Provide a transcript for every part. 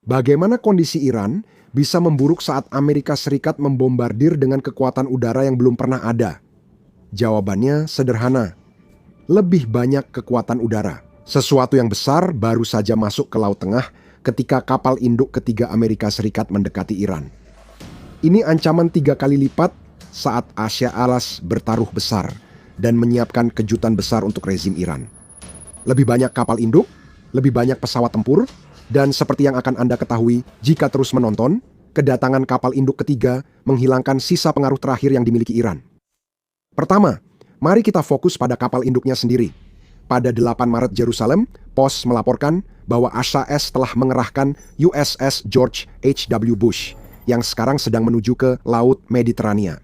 Bagaimana kondisi Iran bisa memburuk saat Amerika Serikat membombardir dengan kekuatan udara yang belum pernah ada? Jawabannya sederhana. Lebih banyak kekuatan udara. Sesuatu yang besar baru saja masuk ke Laut Tengah ketika kapal induk ketiga Amerika Serikat mendekati Iran. Ini ancaman 3 kali lipat saat Asia Alas bertaruh besar dan menyiapkan kejutan besar untuk rezim Iran. Lebih banyak kapal induk, lebih banyak pesawat tempur, dan seperti yang akan Anda ketahui jika terus menonton, kedatangan kapal induk ketiga menghilangkan sisa pengaruh terakhir yang dimiliki Iran. Pertama, mari kita fokus pada kapal induknya sendiri. Pada 8 Maret Jerusalem, POS melaporkan bahwa SAS telah mengerahkan USS George H.W. Bush yang sekarang sedang menuju ke Laut Mediterania.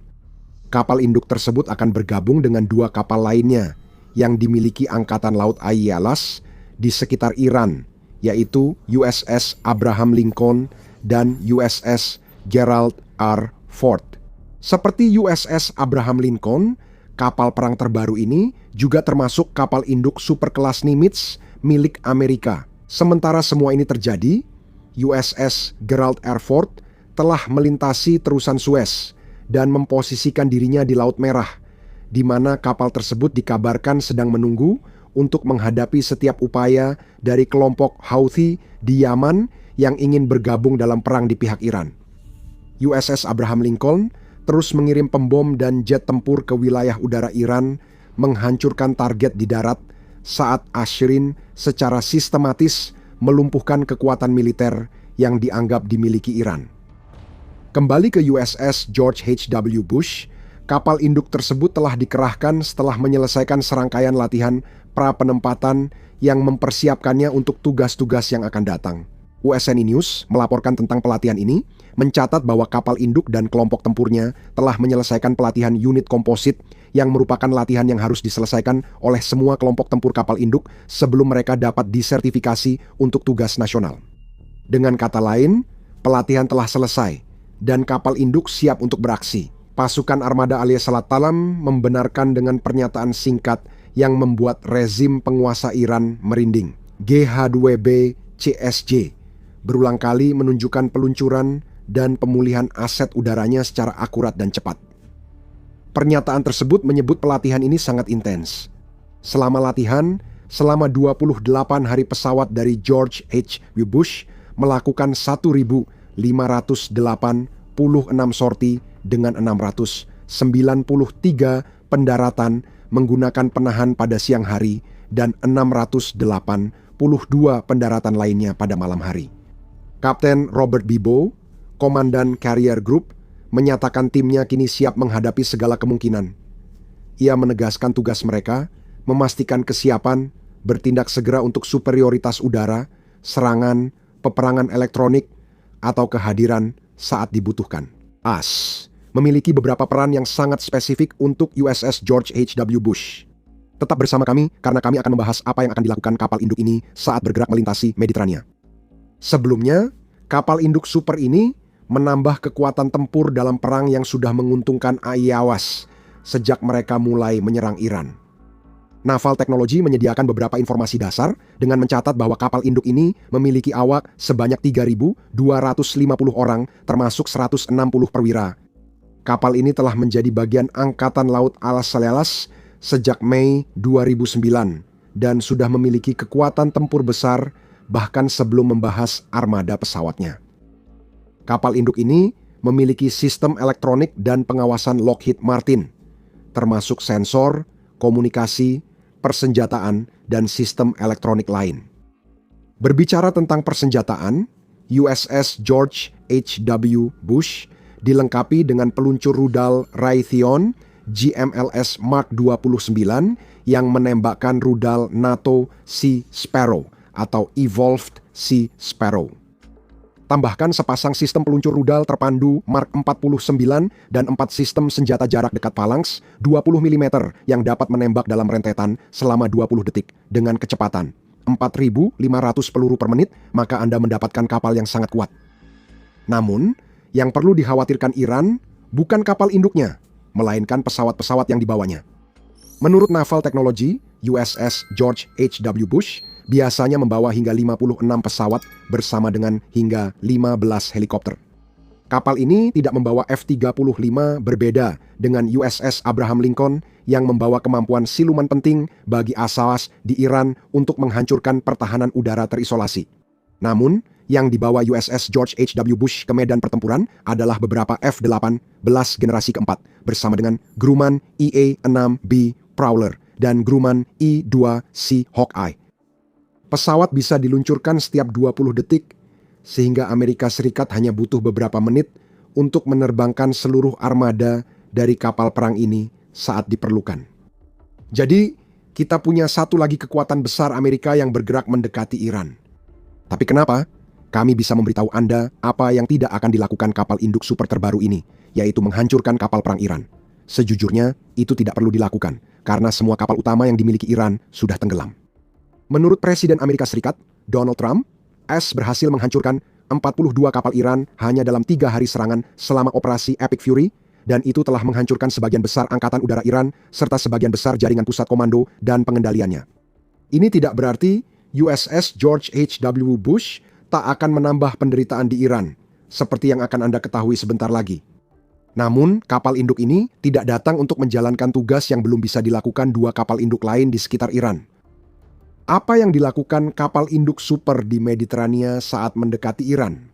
Kapal induk tersebut akan bergabung dengan 2 kapal lainnya yang dimiliki Angkatan Laut Alas di sekitar Iran, yaitu USS Abraham Lincoln dan USS Gerald R. Ford. Seperti USS Abraham Lincoln, kapal perang terbaru ini juga termasuk kapal induk superkelas Nimitz milik Amerika. Sementara semua ini terjadi, USS Gerald R. Ford telah melintasi terusan Suez dan memposisikan dirinya di Laut Merah, di mana kapal tersebut dikabarkan sedang menunggu untuk menghadapi setiap upaya dari kelompok Houthi di Yaman yang ingin bergabung dalam perang di pihak Iran. USS Abraham Lincoln terus mengirim pembom dan jet tempur ke wilayah udara Iran, menghancurkan target di darat saat Ashrin secara sistematis melumpuhkan kekuatan militer yang dianggap dimiliki Iran. Kembali ke USS George H.W. Bush, kapal induk tersebut telah dikerahkan setelah menyelesaikan serangkaian latihan pra-penempatan yang mempersiapkannya untuk tugas-tugas yang akan datang. USNI News melaporkan tentang pelatihan ini, mencatat bahwa kapal induk dan kelompok tempurnya telah menyelesaikan pelatihan unit komposit yang merupakan latihan yang harus diselesaikan oleh semua kelompok tempur kapal induk sebelum mereka dapat disertifikasi untuk tugas nasional. Dengan kata lain, pelatihan telah selesai dan kapal induk siap untuk beraksi. Pasukan armada alias Salat Talam membenarkan dengan pernyataan singkat yang membuat rezim penguasa Iran merinding. GH2B CSJ berulang kali menunjukkan peluncuran dan pemulihan aset udaranya secara akurat dan cepat. Pernyataan tersebut menyebut pelatihan ini sangat intens. Selama latihan, selama 28 hari pesawat dari George H.W. Bush melakukan 1.586 sorti dengan 693 pendaratan menggunakan penahan pada siang hari dan 682 pendaratan lainnya pada malam hari. Kapten Robert Bibo, Komandan Carrier Group, menyatakan timnya kini siap menghadapi segala kemungkinan. Ia menegaskan tugas mereka, memastikan kesiapan, bertindak segera untuk superioritas udara, serangan, peperangan elektronik, atau kehadiran saat dibutuhkan. AS memiliki beberapa peran yang sangat spesifik untuk USS George H.W. Bush. Tetap bersama kami karena kami akan membahas apa yang akan dilakukan kapal induk ini saat bergerak melintasi Mediterania. Sebelumnya, kapal induk super ini menambah kekuatan tempur dalam perang yang sudah menguntungkan Awas sejak mereka mulai menyerang Iran. Naval Technology menyediakan beberapa informasi dasar dengan mencatat bahwa kapal induk ini memiliki awak sebanyak 3.250 orang termasuk 160 perwira. Kapal ini telah menjadi bagian Angkatan Laut Alas sejak Mei 2009 dan sudah memiliki kekuatan tempur besar bahkan sebelum membahas armada pesawatnya. Kapal induk ini memiliki sistem elektronik dan pengawasan Lockheed Martin, termasuk sensor, komunikasi, persenjataan, dan sistem elektronik lain. Berbicara tentang persenjataan, USS George H.W. Bush dilengkapi dengan peluncur rudal Raytheon GMLS Mark 29 yang menembakkan rudal NATO Sea Sparrow atau Evolved Sea Sparrow. Tambahkan sepasang sistem peluncur rudal terpandu Mark 49 dan 4 sistem senjata jarak dekat Phalanx 20 mm yang dapat menembak dalam rentetan selama 20 detik dengan kecepatan 4.500 peluru per menit, maka Anda mendapatkan kapal yang sangat kuat. Namun, yang perlu dikhawatirkan Iran bukan kapal induknya, melainkan pesawat-pesawat yang dibawanya. Menurut Naval Technology, USS George H.W. Bush biasanya membawa hingga 56 pesawat bersama dengan hingga 15 helikopter. Kapal ini tidak membawa F-35, berbeda dengan USS Abraham Lincoln yang membawa kemampuan siluman penting bagi ASAWAS di Iran untuk menghancurkan pertahanan udara terisolasi. Namun, yang dibawa USS George H.W. Bush ke medan pertempuran adalah beberapa F-18 generasi keempat bersama dengan Grumman EA-6B Prowler dan Grumman E-2C Hawkeye. Pesawat bisa diluncurkan setiap 20 detik, sehingga Amerika Serikat hanya butuh beberapa menit untuk menerbangkan seluruh armada dari kapal perang ini saat diperlukan. Jadi, kita punya satu lagi kekuatan besar Amerika yang bergerak mendekati Iran. Tapi kenapa? Kami bisa memberitahu Anda apa yang tidak akan dilakukan kapal induk super terbaru ini, yaitu menghancurkan kapal perang Iran. Sejujurnya, itu tidak perlu dilakukan, karena semua kapal utama yang dimiliki Iran sudah tenggelam. Menurut Presiden Amerika Serikat, Donald Trump, AS berhasil menghancurkan 42 kapal Iran hanya dalam 3 hari serangan selama operasi Epic Fury, dan itu telah menghancurkan sebagian besar angkatan udara Iran serta sebagian besar jaringan pusat komando dan pengendaliannya. Ini tidak berarti USS George H.W. Bush tak akan menambah penderitaan di Iran, seperti yang akan Anda ketahui sebentar lagi. Namun, kapal induk ini tidak datang untuk menjalankan tugas yang belum bisa dilakukan 2 kapal induk lain di sekitar Iran. Apa yang dilakukan kapal induk super di Mediterania saat mendekati Iran?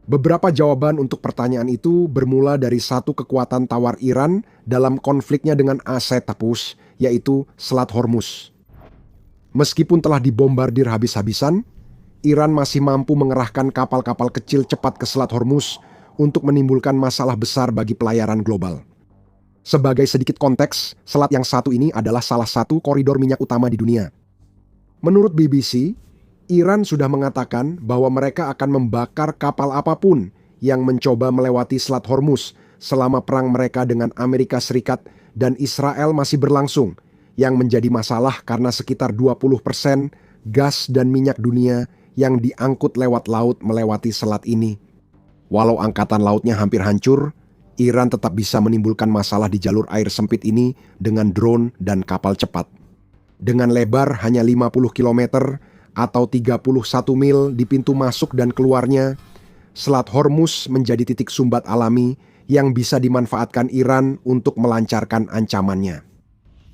Beberapa jawaban untuk pertanyaan itu bermula dari satu kekuatan tawar Iran dalam konfliknya dengan Asetapus, yaitu Selat Hormuz. Meskipun telah dibombardir habis-habisan, Iran masih mampu mengerahkan kapal-kapal kecil cepat ke Selat Hormuz untuk menimbulkan masalah besar bagi pelayaran global. Sebagai sedikit konteks, selat yang satu ini adalah salah satu koridor minyak utama di dunia. Menurut BBC, Iran sudah mengatakan bahwa mereka akan membakar kapal apapun yang mencoba melewati Selat Hormuz selama perang mereka dengan Amerika Serikat dan Israel masih berlangsung, yang menjadi masalah karena sekitar 20% gas dan minyak dunia yang diangkut lewat laut melewati selat ini. Walau angkatan lautnya hampir hancur, Iran tetap bisa menimbulkan masalah di jalur air sempit ini dengan drone dan kapal cepat. Dengan lebar hanya 50 km atau 31 mil di pintu masuk dan keluarnya, Selat Hormuz menjadi titik sumbat alami yang bisa dimanfaatkan Iran untuk melancarkan ancamannya.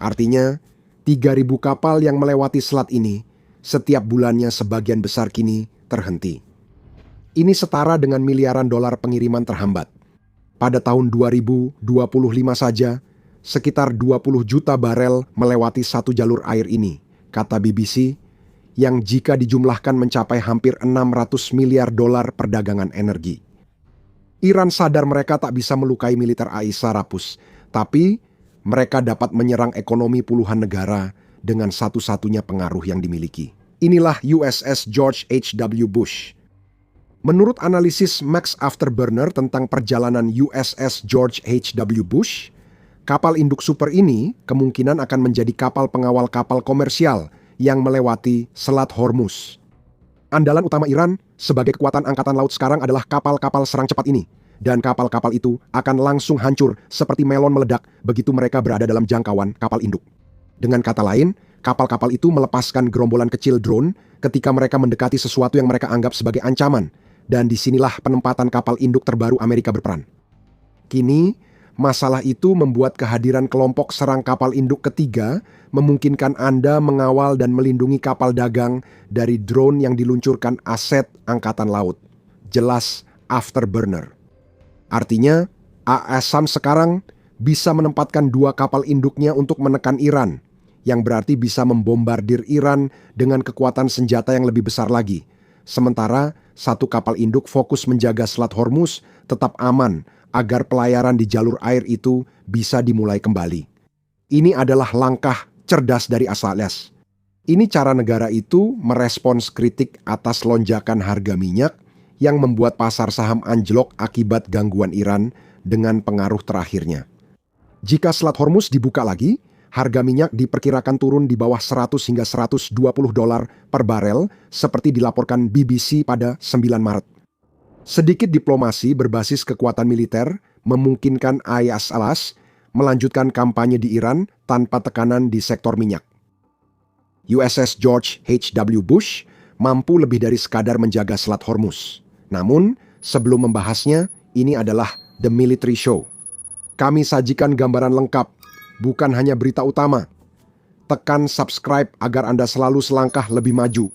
Artinya, 3.000 kapal yang melewati selat ini, setiap bulannya sebagian besar kini terhenti. Ini setara dengan miliaran dolar pengiriman terhambat. Pada tahun 2025 saja, sekitar 20 juta barel melewati satu jalur air ini, kata BBC, yang jika dijumlahkan mencapai hampir 600 miliar dolar perdagangan energi. Iran sadar mereka tak bisa melukai militer Aisarapus, tapi mereka dapat menyerang ekonomi puluhan negara dengan satu-satunya pengaruh yang dimiliki. Inilah USS George H.W. Bush. Menurut analisis Max Afterburner tentang perjalanan USS George H.W. Bush, kapal induk super ini kemungkinan akan menjadi kapal pengawal kapal komersial yang melewati Selat Hormuz. Andalan utama Iran sebagai kekuatan angkatan laut sekarang adalah kapal-kapal serang cepat ini. Dan kapal-kapal itu akan langsung hancur seperti melon meledak begitu mereka berada dalam jangkauan kapal induk. Dengan kata lain, kapal-kapal itu melepaskan gerombolan kecil drone ketika mereka mendekati sesuatu yang mereka anggap sebagai ancaman. Dan disinilah penempatan kapal induk terbaru Amerika berperan. Kini, masalah itu membuat kehadiran kelompok serang kapal induk ketiga memungkinkan Anda mengawal dan melindungi kapal dagang dari drone yang diluncurkan aset angkatan laut. Jelas Afterburner. Artinya, AS sekarang bisa menempatkan 2 kapal induknya untuk menekan Iran, yang berarti bisa membombardir Iran dengan kekuatan senjata yang lebih besar lagi. Sementara, satu kapal induk fokus menjaga Selat Hormuz tetap aman agar pelayaran di jalur air itu bisa dimulai kembali. Ini adalah langkah cerdas dari ASALES. Ini cara negara itu merespons kritik atas lonjakan harga minyak yang membuat pasar saham anjlok akibat gangguan Iran dengan pengaruh terakhirnya. Jika Selat Hormuz dibuka lagi, harga minyak diperkirakan turun di bawah 100 hingga 120 dolar per barel seperti dilaporkan BBC pada 9 Maret. Sedikit diplomasi berbasis kekuatan militer memungkinkan ASALES melanjutkan kampanye di Iran tanpa tekanan di sektor minyak. USS George H.W. Bush mampu lebih dari sekadar menjaga Selat Hormuz. Namun, sebelum membahasnya, ini adalah The Military Show. Kami sajikan gambaran lengkap, bukan hanya berita utama. Tekan subscribe agar Anda selalu selangkah lebih maju.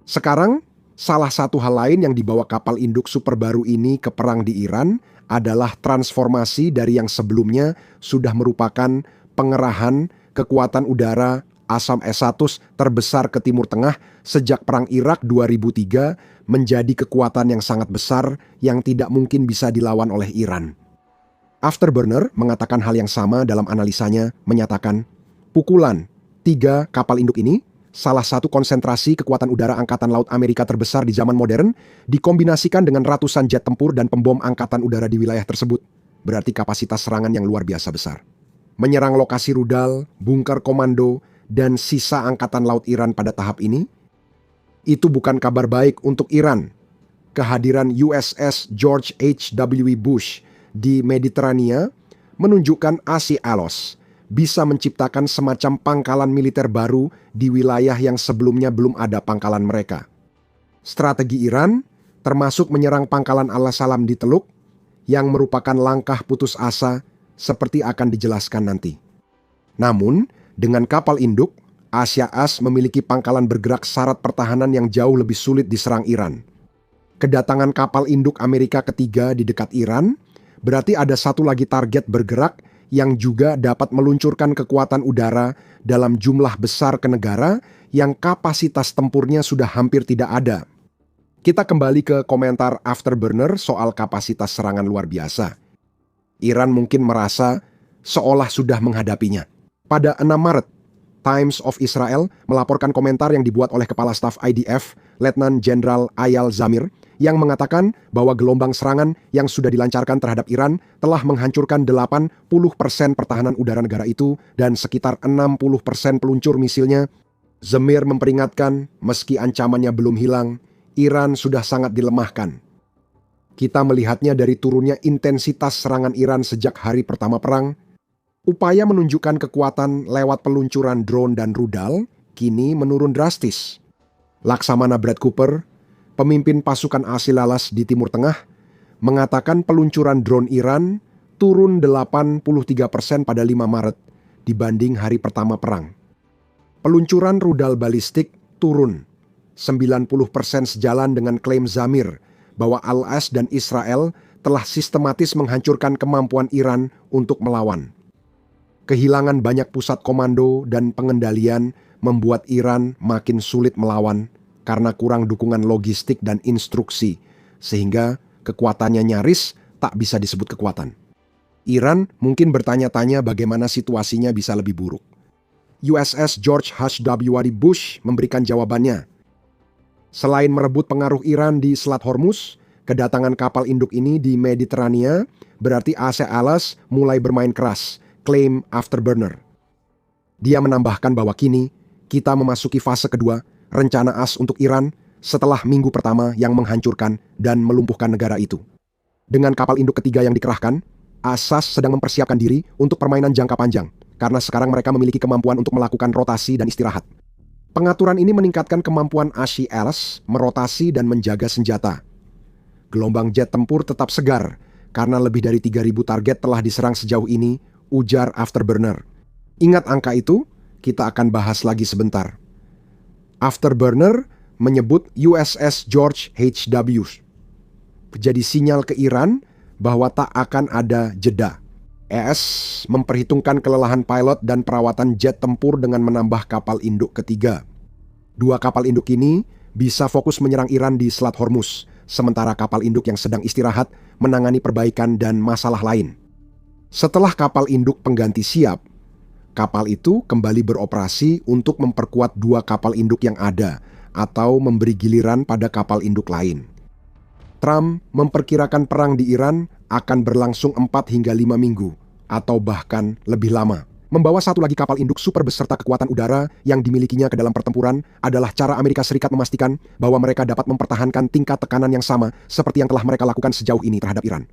Sekarang, salah satu hal lain yang dibawa kapal induk super baru ini ke perang di Iran adalah transformasi dari yang sebelumnya sudah merupakan pengerahan kekuatan udara Asham S-1 terbesar ke Timur Tengah sejak Perang Irak 2003 menjadi kekuatan yang sangat besar yang tidak mungkin bisa dilawan oleh Iran. Afterburner mengatakan hal yang sama dalam analisanya, menyatakan pukulan 3 kapal induk ini, salah satu konsentrasi kekuatan udara Angkatan Laut Amerika terbesar di zaman modern, dikombinasikan dengan ratusan jet tempur dan pembom angkatan udara di wilayah tersebut. Berarti kapasitas serangan yang luar biasa besar. Menyerang lokasi rudal, bunker komando, dan sisa Angkatan Laut Iran pada tahap ini, itu bukan kabar baik untuk Iran. Kehadiran USS George H.W. Bush di Mediterania menunjukkan Asia Alos bisa menciptakan semacam pangkalan militer baru di wilayah yang sebelumnya belum ada pangkalan mereka. Strategi Iran termasuk menyerang pangkalan Al-Salam di Teluk yang merupakan langkah putus asa seperti akan dijelaskan nanti. Namun, dengan kapal induk, Asia As memiliki pangkalan bergerak syarat pertahanan yang jauh lebih sulit diserang Iran. Kedatangan kapal induk Amerika ketiga di dekat Iran berarti ada satu lagi target bergerak yang juga dapat meluncurkan kekuatan udara dalam jumlah besar ke negara yang kapasitas tempurnya sudah hampir tidak ada. Kita kembali ke komentar Afterburner soal kapasitas serangan luar biasa. Iran mungkin merasa seolah sudah menghadapinya. Pada 6 Maret, Times of Israel melaporkan komentar yang dibuat oleh Kepala Staf IDF, Letnan Jenderal Ayal Zamir, yang mengatakan bahwa gelombang serangan yang sudah dilancarkan terhadap Iran telah menghancurkan 80% pertahanan udara negara itu dan sekitar 60% peluncur misilnya. Zamir memperingatkan, meski ancamannya belum hilang, Iran sudah sangat dilemahkan. Kita melihatnya dari turunnya intensitas serangan Iran sejak hari pertama perang. Upaya menunjukkan kekuatan lewat peluncuran drone dan rudal kini menurun drastis. Laksamana Brad Cooper, pemimpin pasukan Asilalas di Timur Tengah, mengatakan peluncuran drone Iran turun 83% pada 5 Maret dibanding hari pertama perang. Peluncuran rudal balistik turun 90% sejalan dengan klaim Zamir bahwa Al-As dan Israel telah sistematis menghancurkan kemampuan Iran untuk melawan. Kehilangan banyak pusat komando dan pengendalian membuat Iran makin sulit melawan karena kurang dukungan logistik dan instruksi, sehingga kekuatannya nyaris tak bisa disebut kekuatan. Iran mungkin bertanya-tanya bagaimana situasinya bisa lebih buruk. USS George H.W. Bush memberikan jawabannya. Selain merebut pengaruh Iran di Selat Hormuz, kedatangan kapal induk ini di Mediterania berarti Asia Alas mulai bermain keras, klaim Afterburner. Dia menambahkan bahwa kini kita memasuki fase kedua, rencana AS untuk Iran setelah minggu pertama yang menghancurkan dan melumpuhkan negara itu. Dengan kapal induk ketiga yang dikerahkan, Asas sedang mempersiapkan diri untuk permainan jangka panjang, karena sekarang mereka memiliki kemampuan untuk melakukan rotasi dan istirahat. Pengaturan ini meningkatkan kemampuan Asia Alas merotasi dan menjaga senjata. Gelombang jet tempur tetap segar, karena lebih dari 3.000 target telah diserang sejauh ini, ujar Afterburner. Ingat angka itu, kita akan bahas lagi sebentar. Afterburner menyebut USS George H.W. jadi sinyal ke Iran bahwa tak akan ada jeda. ES memperhitungkan kelelahan pilot dan perawatan jet tempur dengan menambah kapal induk ketiga. 2 kapal induk ini bisa fokus menyerang Iran di Selat Hormuz, sementara kapal induk yang sedang istirahat menangani perbaikan dan masalah lain. Setelah kapal induk pengganti siap, kapal itu kembali beroperasi untuk memperkuat 2 kapal induk yang ada atau memberi giliran pada kapal induk lain. Trump memperkirakan perang di Iran akan berlangsung 4 hingga 5 minggu atau bahkan lebih lama. Membawa satu lagi kapal induk super beserta kekuatan udara yang dimilikinya ke dalam pertempuran adalah cara Amerika Serikat memastikan bahwa mereka dapat mempertahankan tingkat tekanan yang sama seperti yang telah mereka lakukan sejauh ini terhadap Iran.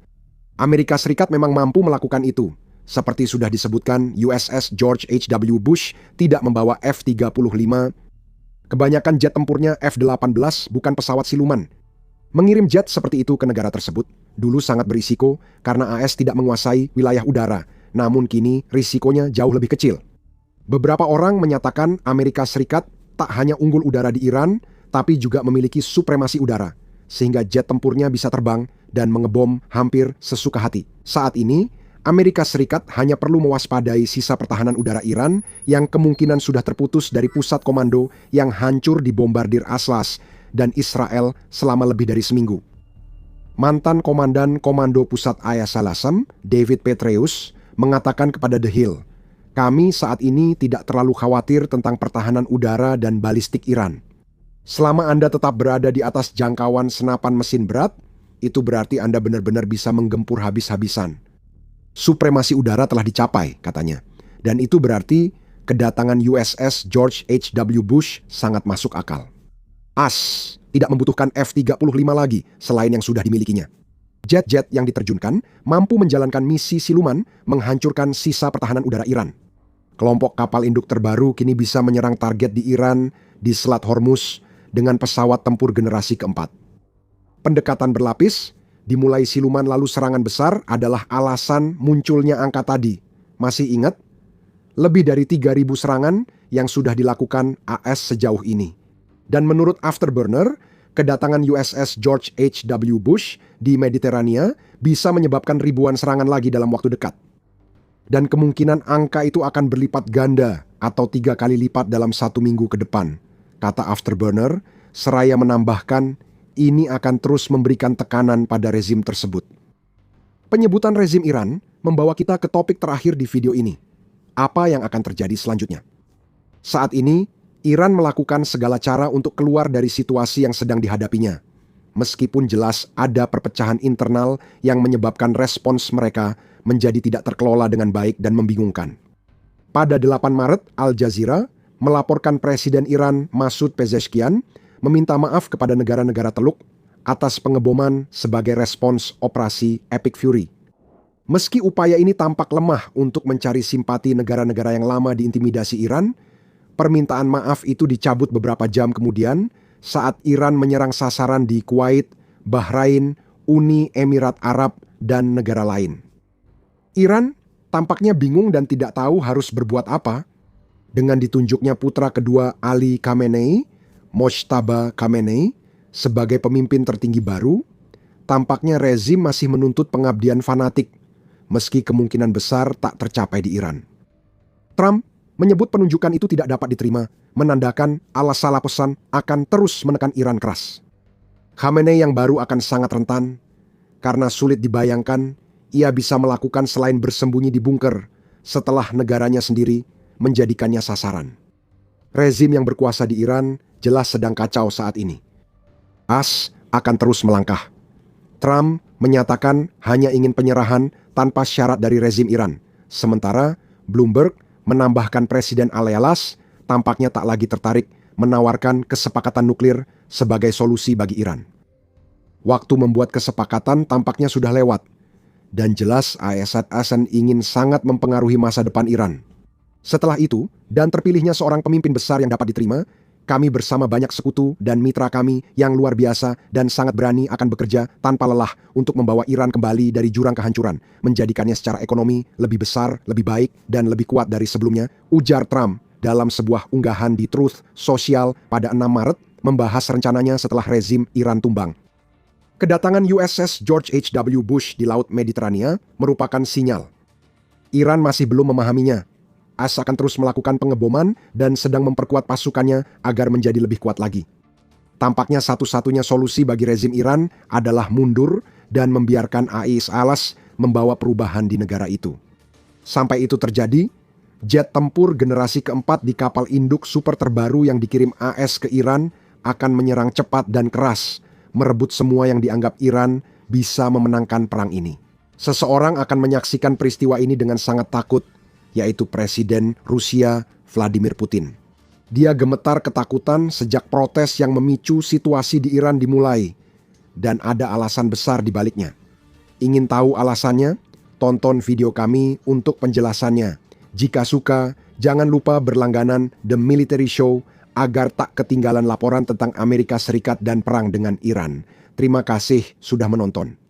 Amerika Serikat memang mampu melakukan itu, Seperti sudah disebutkan, USS George H.W. Bush tidak membawa F-35. Kebanyakan jet tempurnya F-18 bukan pesawat siluman. Mengirim jet seperti itu ke negara tersebut dulu sangat berisiko karena AS tidak menguasai wilayah udara, namun kini risikonya jauh lebih kecil. Beberapa orang menyatakan Amerika Serikat tak hanya unggul udara di Iran, tapi juga memiliki supremasi udara, sehingga jet tempurnya bisa terbang dan mengebom hampir sesuka hati. Saat ini, Amerika Serikat hanya perlu mewaspadai sisa pertahanan udara Iran yang kemungkinan sudah terputus dari pusat komando yang hancur dibombardir Aslas dan Israel selama lebih dari seminggu. Mantan Komandan Komando Pusat Ayas Salasem, David Petraeus, mengatakan kepada The Hill, "Kami saat ini tidak terlalu khawatir tentang pertahanan udara dan balistik Iran. Selama Anda tetap berada di atas jangkauan senapan mesin berat, itu berarti Anda benar-benar bisa menggempur habis-habisan. Supremasi udara telah dicapai," katanya. Dan itu berarti kedatangan USS George H.W. Bush sangat masuk akal. AS tidak membutuhkan F-35 lagi selain yang sudah dimilikinya. Jet-jet yang diterjunkan mampu menjalankan misi siluman menghancurkan sisa pertahanan udara Iran. Kelompok kapal induk terbaru kini bisa menyerang target di Iran di Selat Hormuz dengan pesawat tempur generasi keempat. Pendekatan berlapis, dimulai siluman lalu serangan besar adalah alasan munculnya angka tadi. Masih ingat? Lebih dari 3.000 serangan yang sudah dilakukan AS sejauh ini. Dan menurut Afterburner, kedatangan USS George H.W. Bush di Mediterania bisa menyebabkan ribuan serangan lagi dalam waktu dekat. Dan kemungkinan angka itu akan berlipat ganda atau 3 kali lipat dalam 1 minggu ke depan, kata Afterburner, seraya menambahkan ini akan terus memberikan tekanan pada rezim tersebut. Penyebutan rezim Iran membawa kita ke topik terakhir di video ini. Apa yang akan terjadi selanjutnya? Saat ini, Iran melakukan segala cara untuk keluar dari situasi yang sedang dihadapinya. Meskipun jelas ada perpecahan internal yang menyebabkan respons mereka menjadi tidak terkelola dengan baik dan membingungkan. Pada 8 Maret, Al Jazeera melaporkan Presiden Iran Masoud Pezeshkian meminta maaf kepada negara-negara Teluk atas pengeboman sebagai respons operasi Epic Fury. Meski upaya ini tampak lemah untuk mencari simpati negara-negara yang lama diintimidasi Iran, permintaan maaf itu dicabut beberapa jam kemudian saat Iran menyerang sasaran di Kuwait, Bahrain, Uni Emirat Arab, dan negara lain. Iran tampaknya bingung dan tidak tahu harus berbuat apa. Dengan ditunjuknya putra kedua Ali Khamenei, Mojtaba Khamenei, sebagai pemimpin tertinggi baru, tampaknya rezim masih menuntut pengabdian fanatik, meski kemungkinan besar tak tercapai di Iran. Trump menyebut penunjukan itu tidak dapat diterima, menandakan ala-sala pesan akan terus menekan Iran keras. Khamenei yang baru akan sangat rentan, karena sulit dibayangkan ia bisa melakukan selain bersembunyi di bunker setelah negaranya sendiri menjadikannya sasaran. Rezim yang berkuasa di Iran jelas sedang kacau saat ini. AS akan terus melangkah. Trump menyatakan hanya ingin penyerahan tanpa syarat dari rezim Iran, sementara Bloomberg menambahkan Presiden Al-Aylas tampaknya tak lagi tertarik menawarkan kesepakatan nuklir sebagai solusi bagi Iran. Waktu membuat kesepakatan tampaknya sudah lewat, dan jelas Assad ingin sangat mempengaruhi masa depan Iran. Setelah itu, dan terpilihnya seorang pemimpin besar yang dapat diterima, kami bersama banyak sekutu dan mitra kami yang luar biasa dan sangat berani akan bekerja tanpa lelah untuk membawa Iran kembali dari jurang kehancuran, menjadikannya secara ekonomi lebih besar, lebih baik, dan lebih kuat dari sebelumnya, ujar Trump dalam sebuah unggahan di Truth Social pada 6 Maret, membahas rencananya setelah rezim Iran tumbang. Kedatangan USS George H.W. Bush di Laut Mediterania merupakan sinyal. Iran masih belum memahaminya. AS akan terus melakukan pengeboman dan sedang memperkuat pasukannya agar menjadi lebih kuat lagi. Tampaknya satu-satunya solusi bagi rezim Iran adalah mundur dan membiarkan Ayas membawa perubahan di negara itu. Sampai itu terjadi, jet tempur generasi keempat di kapal induk super terbaru yang dikirim AS ke Iran akan menyerang cepat dan keras, merebut semua yang dianggap Iran bisa memenangkan perang ini. Seseorang akan menyaksikan peristiwa ini dengan sangat takut, yaitu Presiden Rusia Vladimir Putin. Dia gemetar ketakutan sejak protes yang memicu situasi di Iran dimulai, dan ada alasan besar di baliknya. Ingin tahu alasannya? tonton video kami untuk penjelasannya. Jika suka, jangan lupa berlangganan The Military Show agar tak ketinggalan laporan tentang Amerika Serikat dan perang dengan Iran. Terima kasih sudah menonton.